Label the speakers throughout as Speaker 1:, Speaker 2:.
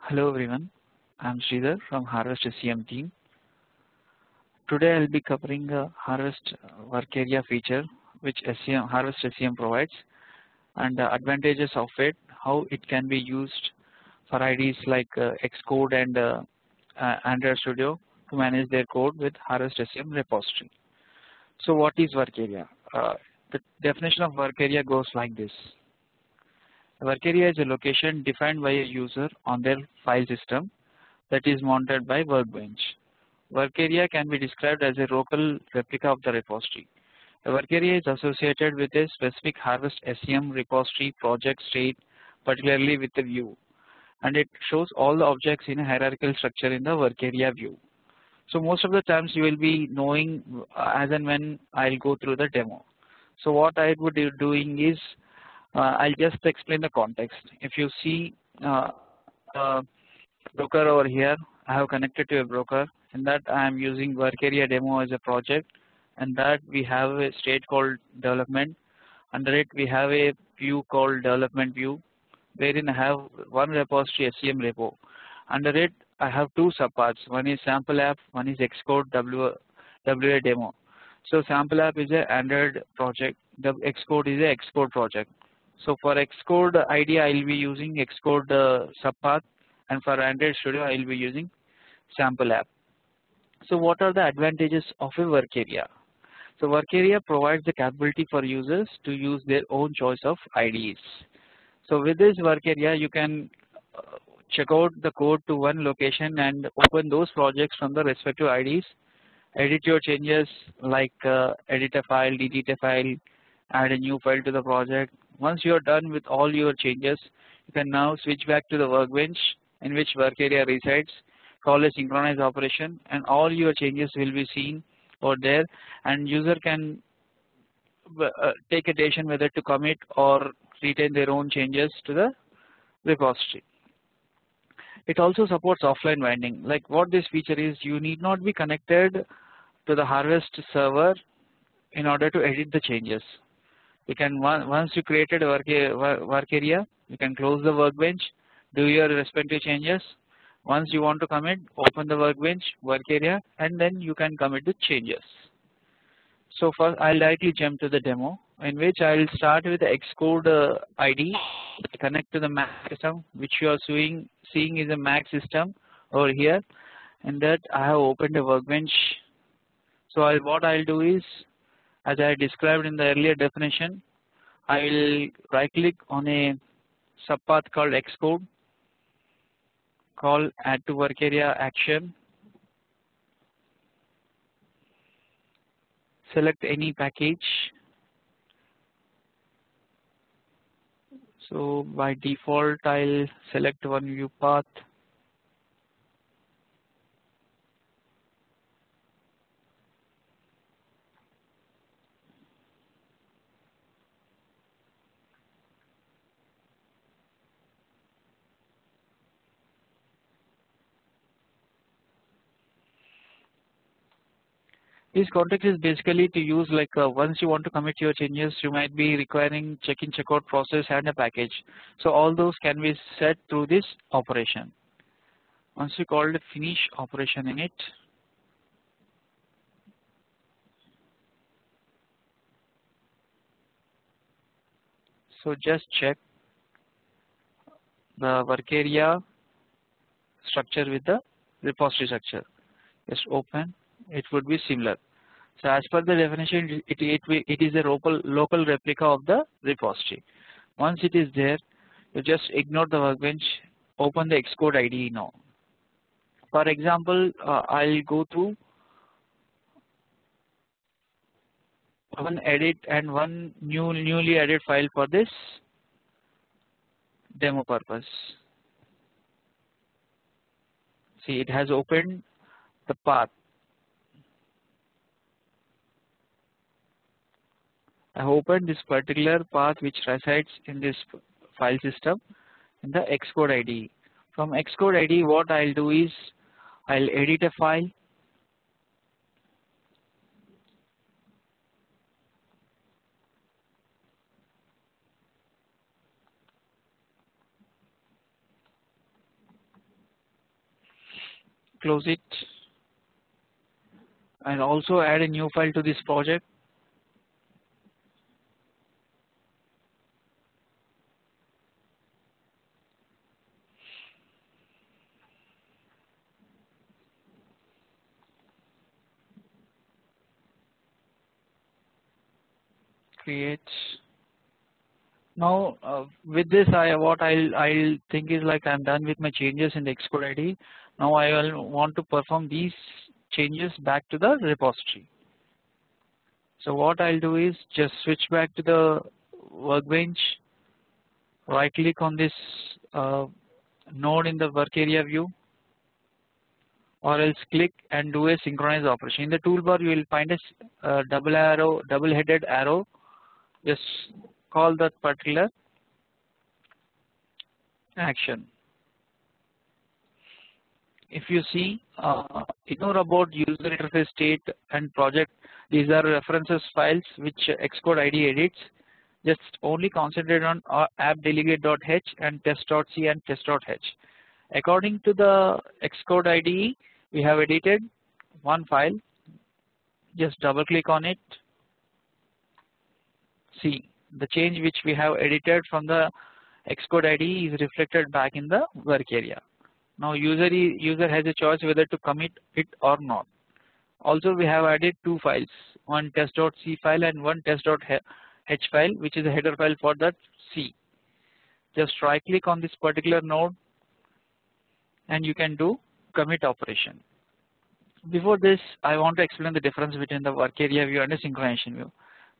Speaker 1: Hello everyone, I'm Sridhar from Harvest SCM team. Today I'll be covering a Harvest WorkArea feature which Harvest SCM provides and the advantages of it, how it can be used for IDEs like Xcode and Android Studio to manage their code with Harvest SCM repository. So what is WorkArea? The definition of WorkArea goes like this. WorkArea is a location defined by a user on their file system that is monitored by Workbench. WorkArea can be described as a local replica of the repository. A WorkArea is associated with a specific Harvest SCM repository project state, particularly with the view, and it shows all the objects in a hierarchical structure in the WorkArea view. So most of the times you will be knowing as and when I'll go through the demo. So what I would be doing is I'll just explain the context. If you see broker over here, I have connected to a broker, and that I am using WorkArea demo as a project, and that we have a state called development. Under it we have a view called development view, wherein I have one repository SCM repo. Under it I have two subparts. One is sample app, one is Xcode WA demo. So sample app is an Android project, the Xcode is a Xcode project. So for Xcode IDE I will be using Xcode subpath, and for Android Studio I will be using sample app. So what are the advantages of a WorkArea? So WorkArea provides the capability for users to use their own choice of IDEs. So with this WorkArea you can check out the code to one location and open those projects from the respective IDEs, edit your changes like edit a file, delete a file, add a new file to the project. Once you are done with all your changes, you can now switch back to the workbench in which WorkArea resides, call a synchronize operation, and all your changes will be seen over there, and user can take a decision whether to commit or retain their own changes to the repository. It also supports offline binding. Like what this feature is, you need not be connected to the Harvest server in order to edit the changes. You can once you created a WorkArea, you can close the workbench, do your respective changes. Once you want to commit, open the workbench, WorkArea, and then you can commit the changes. So first I'll directly jump to the demo, in which I'll start with the Xcode ID, connect to the Mac system, which you are seeing is a Mac system over here, and that I have opened a workbench. So what I'll do is, as I described in the earlier definition, I will right click on a subpath called Xcode, call add to WorkArea action, select any package. So by default I'll select one view path. This context is basically to use like once you want to commit your changes, you might be requiring check-in, checkout process and a package. So all those can be set through this operation. Once you call the finish operation in it, so just check the WorkArea structure with the repository structure. Just open. It would be similar. So as per the definition, it is a local replica of the repository. Once it is there, you just ignore the workbench, open the Xcode IDE now. For example, I'll go through one edit and one newly added file for this demo purpose. See, it has opened the path. I have opened this particular path which resides in this file system in the Xcode IDE. From Xcode IDE, what I'll do is I'll edit a file, close it and also add a new file to this project. Create. Now with this, what I'll think is like I'm done with my changes in the Xcode ID. Now I will want to perform these changes back to the repository. So what I'll do is just switch back to the workbench, right click on this node in the WorkArea view, or else click and do a synchronize operation. In the toolbar you will find a double headed arrow. Just call that particular action. If you see, ignore about user interface state and project. These are references files which Xcode ID edits. Just only concentrate on app-delegate.h and test.c and test.h. According to the Xcode IDE, we have edited one file. Just double click on it. See, the change which we have edited from the Xcode IDE is reflected back in the WorkArea. Now user has a choice whether to commit it or not. Also we have added two files, one test.c file and one test.h file, which is a header file for that C. Just right click on this particular node and you can do commit operation. Before this, I want to explain the difference between the WorkArea view and a synchronization view.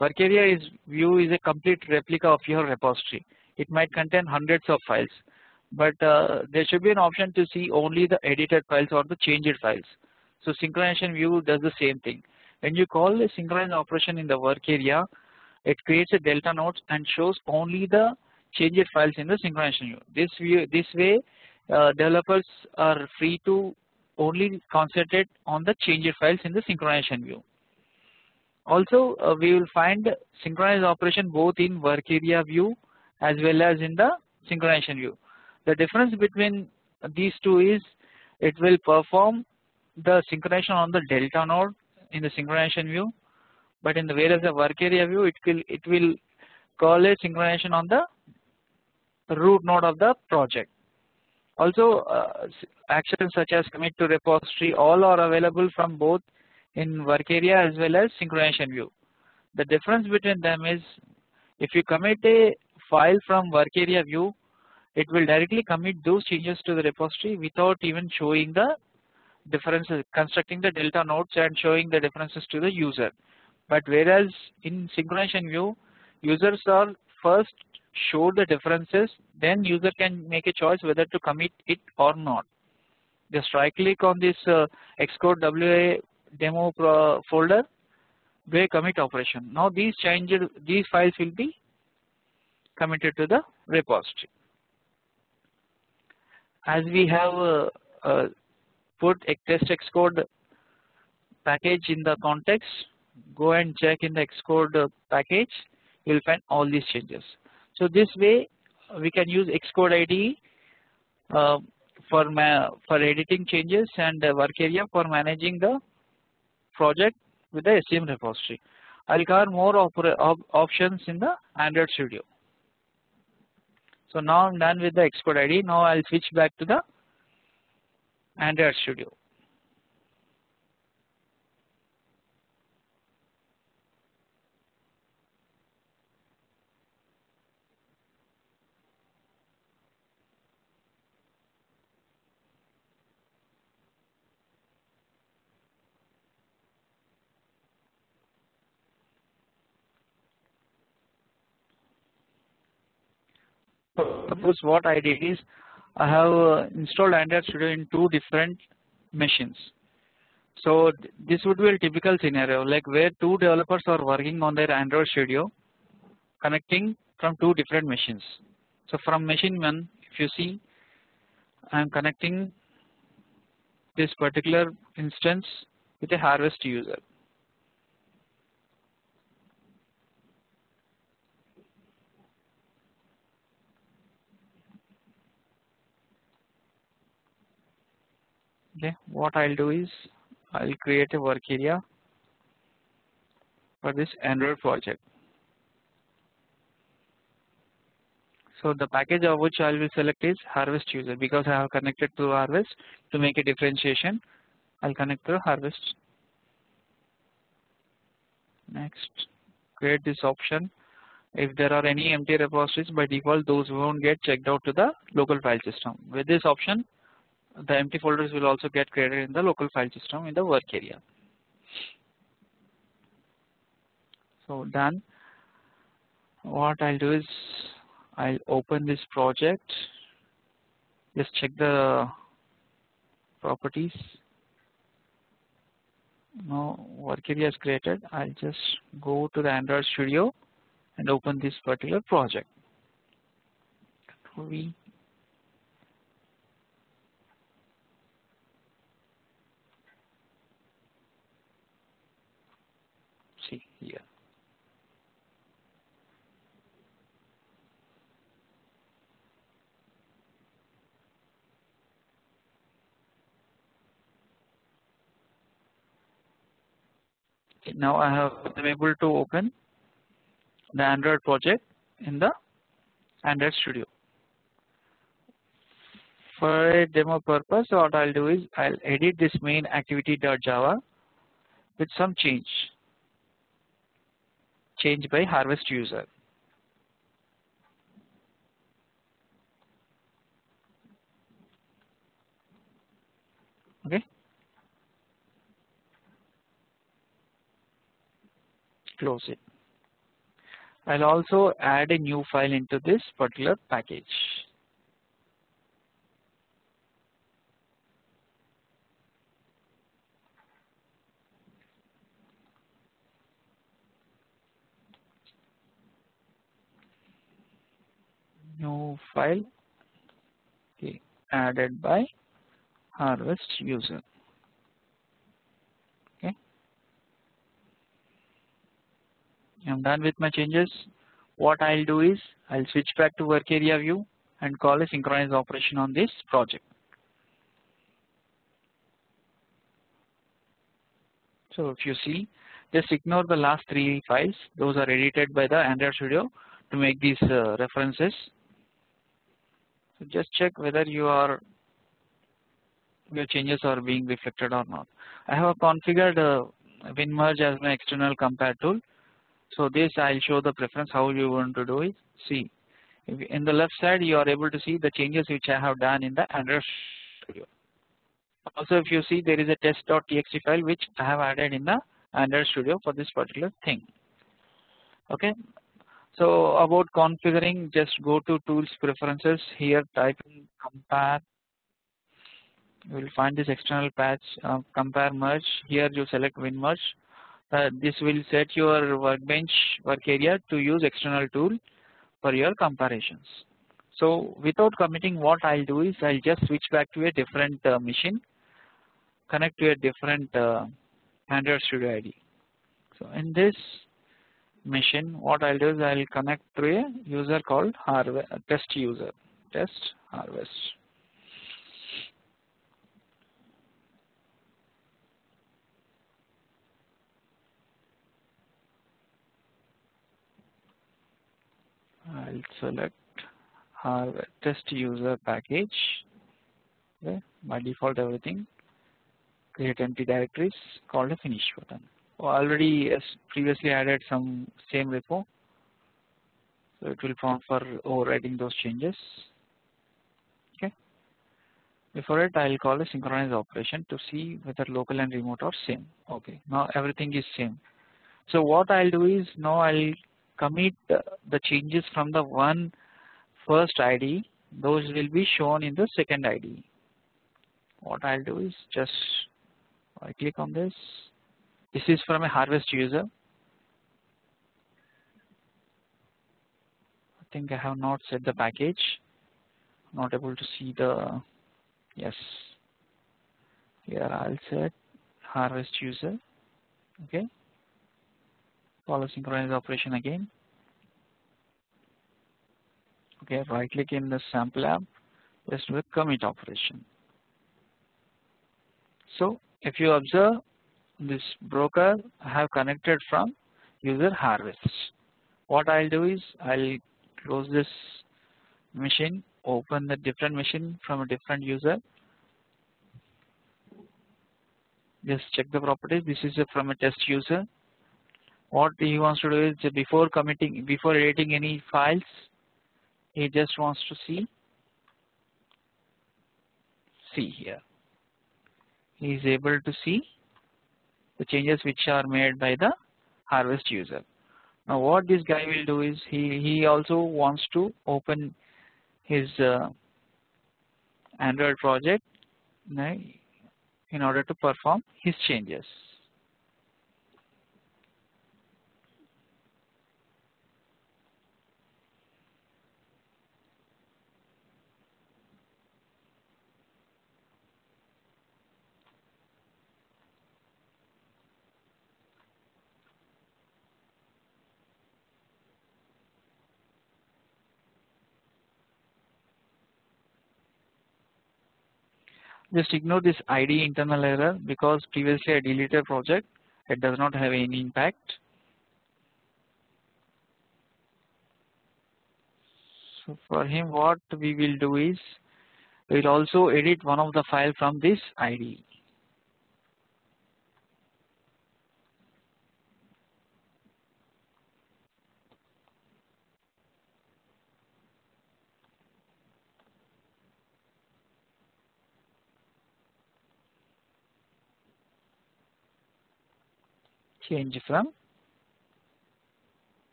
Speaker 1: WorkArea view is a complete replica of your repository. It might contain hundreds of files, but there should be an option to see only the edited files or the changed files. So synchronization view does the same thing. When you call a synchronize operation in the WorkArea, it creates a delta node and shows only the changed files in the synchronization view. This way, developers are free to only concentrate on the changed files in the synchronization view. Also, we will find synchronize operation both in WorkArea view as well as in the synchronization view. The difference between these two is it will perform the synchronization on the delta node in the synchronization view, but in the whereas the WorkArea view it will call a synchronization on the root node of the project. Also, actions such as commit to repository all are available from both in WorkArea as well as synchronization view. The difference between them is if you commit a file from WorkArea view, it will directly commit those changes to the repository without even showing the differences, constructing the delta nodes and showing the differences to the user. But whereas in synchronization view, users are first show the differences, then user can make a choice whether to commit it or not. Just right click on this Xcode WA demo folder, do a commit operation. Now these files will be committed to the repository. As we have put a test Xcode package in the context, go and check in the Xcode package, you will find all these changes. So this way we can use Xcode IDE for editing changes and WorkArea for managing the project with the SCM repository. I'll cover more options in the Android Studio. So now I'm done with the Xcode IDE. Now I'll switch back to the Android Studio. Suppose what I did is I have installed Android Studio in two different machines. So this would be a typical scenario like where two developers are working on their Android Studio connecting from two different machines. So from machine 1, if you see, I am connecting this particular instance with a Harvest user. Okay, what I'll do is I'll create a work area for this Android project. So the package of which I will select is Harvest user because I have connected to Harvest. To make a differentiation, I'll connect to Harvest. Next, create this option. If there are any empty repositories, by default those won't get checked out to the local file system. With this option, the empty folders will also get created in the local file system in the work area. So done. What I'll do is I'll open this project. Just check the properties. Now work area is created. I'll just go to the Android Studio and open this particular project. We see here. Okay, now I'm able to open the Android project in the Android Studio. For a demo purpose, what I'll do is I'll edit this main activity.java with some change by Harvest user. Okay, close it. I'll also add a new file into this particular package. New file, okay, added by Harvest user. Okay, I'm done with my changes. What I'll do is I'll switch back to work area view and call a synchronize operation on this project. So if you see, just ignore the last 3 files. Those are edited by the Android Studio to make these references. So just check whether your changes are being reflected or not. I have configured WinMerge as my external compare tool. So this I'll show the preference how you want to do it. See, in the left side you are able to see the changes which I have done in the Android Studio. Also, if you see, there is a test.txt file which I have added in the Android Studio for this particular thing. Okay. So about configuring, just go to Tools Preferences. Here, type in Compare. You will find this external patch, Compare Merge. Here you select WinMerge. This will set your workbench work area to use external tool for your comparisons. So without committing, what I'll do is I'll just switch back to a different machine, connect to a different Android Studio ID. So in this machine, what I'll do is I'll connect to a user called test user, test Harvest. I'll select test user package. Okay, by default everything. Create empty directories, called a finish button. Already as previously added some same repo, so it will prompt for overriding those changes. Okay. Before it, I'll call a synchronize operation to see whether local and remote are same. Okay. Now everything is same. So what I'll do is now I'll commit the changes from the first ID. Those will be shown in the second ID. What I'll do is just I click on this. This is from a Harvest user. I think I have not set the package. Not able to see the, yes. Here I'll set Harvest user. Okay. Follow synchronize operation again. Okay. Right click in the sample app. Just do a commit operation. So if you observe, this broker I have connected from user Harvest. What I'll do is I'll close this machine, open the different machine from a different user. Just check the properties. This is from a test user. What he wants to do is before editing any files, he just wants to see here. He is able to see the changes which are made by the Harvest user. Now what this guy will do is he also wants to open his Android project in order to perform his changes. Just ignore this ID internal error because previously I deleted project. It does not have any impact. So for him, what we will do is we will also edit one of the file from this IDE. Change from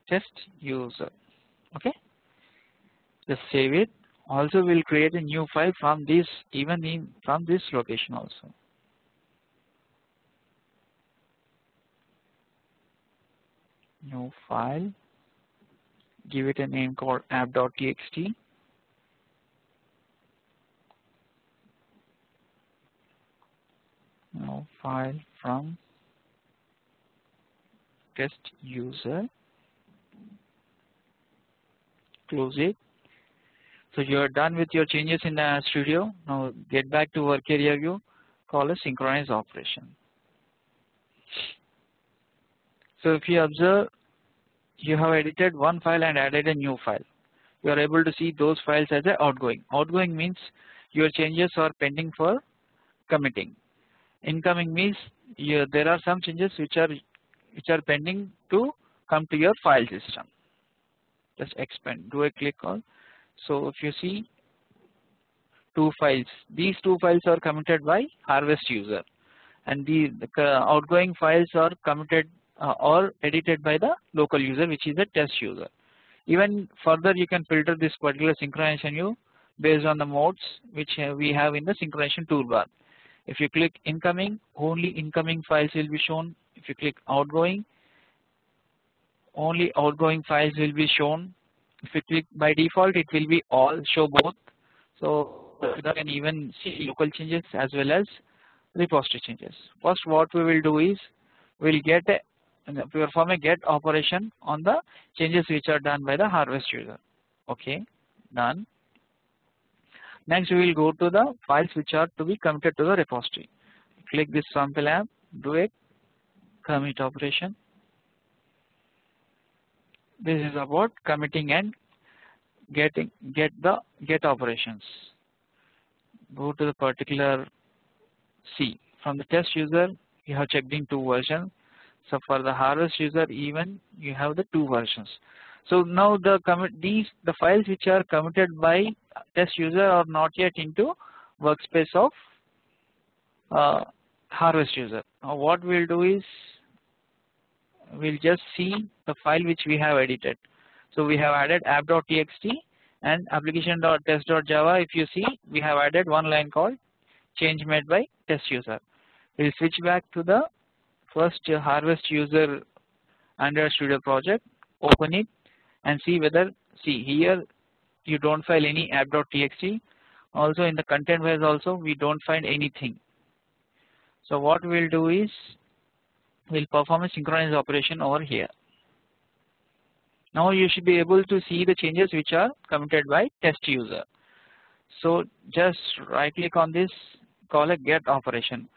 Speaker 1: test user. Okay, just save it. Also, we'll create a new file from this, from this location also. New file. Give it a name called app.txt. New file from test user. Close it. So you are done with your changes in the studio. Now get back to WorkArea view. Call a synchronize operation. So if you observe, you have edited one file and added a new file. You are able to see those files as a outgoing. Outgoing means your changes are pending for committing. Incoming means there are some changes which are pending to come to your file system. Just expand. Do a click on. So if you see two files, these two files are committed by Harvest user, and the outgoing files are committed or edited by the local user, which is the test user. Even further, you can filter this particular synchronization view based on the modes which we have in the synchronization toolbar. If you click incoming, only incoming files will be shown. If you click outgoing, only outgoing files will be shown. If you click by default, it will be all, show both. So you can even see local changes as well as repository changes. First, what we will do is we'll perform a get operation on the changes which are done by the Harvest user. Okay, done. Next, we will go to the files which are to be committed to the repository. Click this sample app, do a commit operation. This is about committing and get operations. Go to the particular from the test user, you have checked in 2 versions. So for the Harvest user, even you have the 2 versions. So now the files which are committed by test user are not yet into workspace of Harvest user. Now what we'll do is we'll just see the file which we have edited. So we have added app.txt and application.test.java. If you see, we have added one line called change made by test user. We'll switch back to the first Harvest user Android Studio project, open it and see whether, here you don't find any app.txt. Also in the content files also we don't find anything. So what we'll do is we'll perform a synchronize operation over here. Now you should be able to see the changes which are committed by test user. So just right click on this, call a get operation.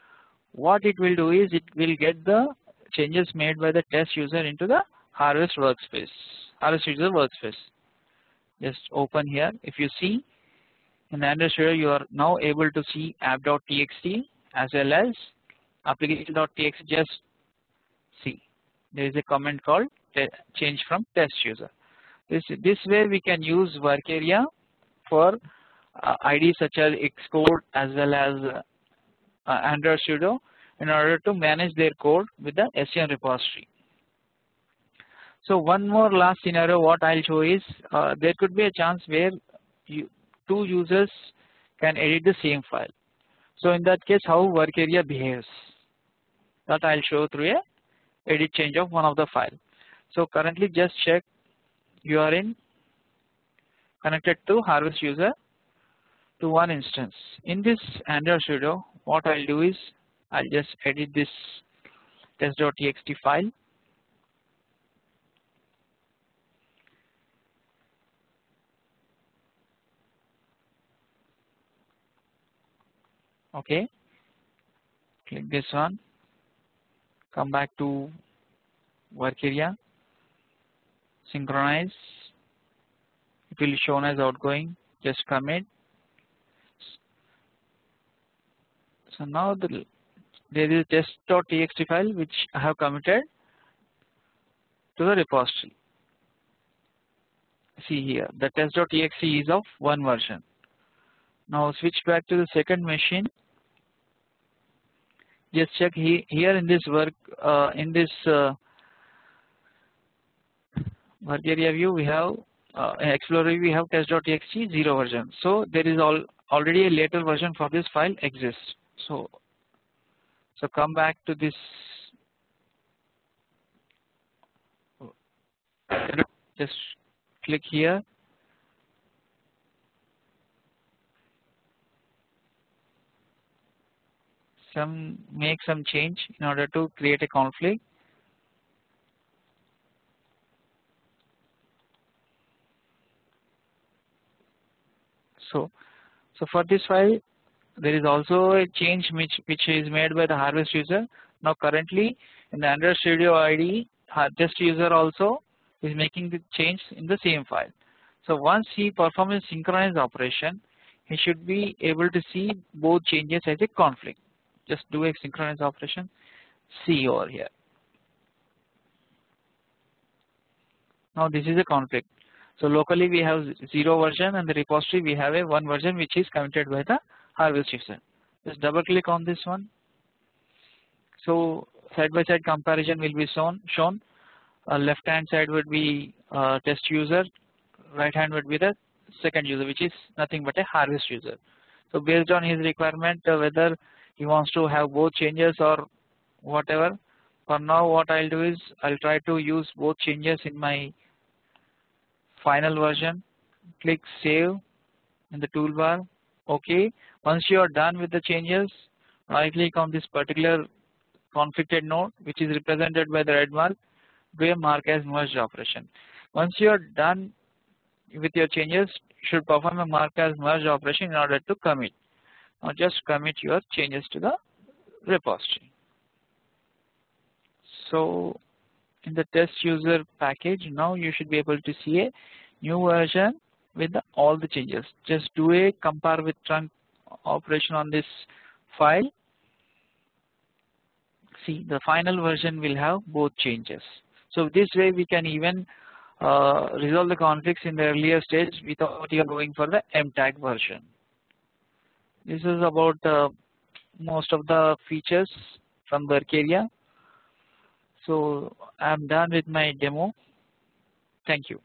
Speaker 1: What it will do is it will get the changes made by the test user into the Harvest workspace, Harvest user workspace. Just open here. If you see in the Android Studio, you are now able to see app.txt as well as application.txt. Just see, there is a comment called change from test user. This way we can use WorkArea for IDEs such as Xcode as well as Android Studio in order to manage their code with the SCM repository. So one more last scenario what I'll show is there could be a chance where two users can edit the same file. So in that case, how WorkArea behaves, that I'll show through a edit change of one of the file. So currently just check you are connected to Harvest user to one instance. In this Android Studio, what I'll do is I'll just edit this test.txt file. Okay, click this one, come back to WorkArea, synchronize, it will be shown as outgoing, just commit. So now there is a test.txt file which I have committed to the repository. See here, the test.txt is of one version. Now switch back to the second machine. Just check here in this WorkArea view we have in Explorer we have test.txt 0 version. So there is already a later version for this file exists. So come back to this. Just click here. Make some change in order to create a conflict. So for this file, there is also a change which is made by the Harvest user. Now currently in the Android Studio IDE, test user also is making the change in the same file. So once he performs a synchronized operation, he should be able to see both changes as a conflict. Just do a synchronized operation. See over here. Now this is a conflict. So locally we have 0 version and the repository we have a 1 version which is committed by the Harvest user. Just double click on this one. So side by side comparison will be shown. Left hand side would be test user, right hand would be the second user which is nothing but a Harvest user. So based on his requirement whether he wants to have both changes or whatever. For now what I'll do is I'll try to use both changes in my final version. Click save in the toolbar. Okay. Once you are done with the changes, right click on this particular conflicted node which is represented by the red mark. Do a mark as merged operation. Once you are done with your changes, you should perform a mark as merged operation in order to commit. Now just commit your changes to the repository. So in the test user package, now you should be able to see a new version with all the changes. Just do a compare with trunk operation on this file. See, the final version will have both changes. So this way we can even resolve the conflicts in the earlier stage without even going for the MTAG version. This is about most of the features from WorkArea. So I am done with my demo. Thank you.